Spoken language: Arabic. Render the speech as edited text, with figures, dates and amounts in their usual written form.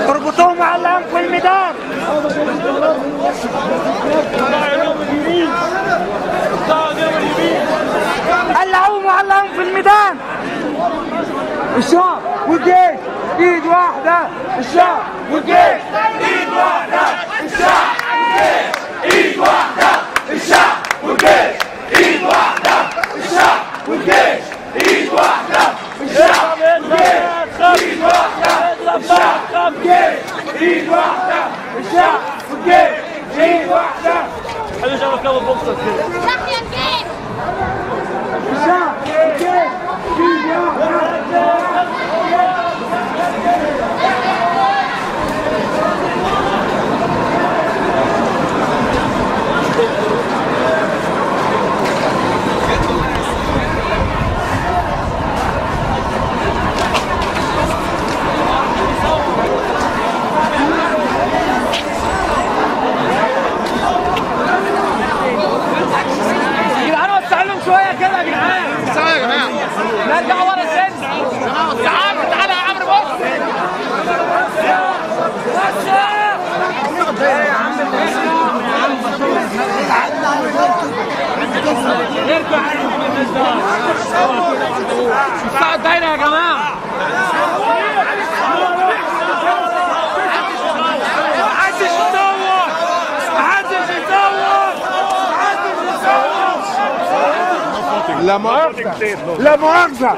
اربطوهم وعلقهم في الميدان. قلعوهم وعلقهم في الميدان. الشعب والجيش ايد واحدة. الشعب والجيش ايد واحدة. الشعب والجيش ايد واحدة. الشعب والجيش ايد واحدة. الشعب والجيش ايد واحدة. الشعب والجيش ايد واحدة. الشعب والجيش ايد واحدة. الشعب والجيش ايد واحدة. حلو شغل كلام بوكسر كده. الشعب والجيش ايد واحدة. شوية كده يا جدعان. ثواني يا جماعة. نرجع ورا سنة. تعال تعال يا عمرو بص. يا عم الساعة الدايرة يا جماعة. محدش يصور. محدش يصور. محدش يصور. لا مؤاخذة. لا مؤاخذة.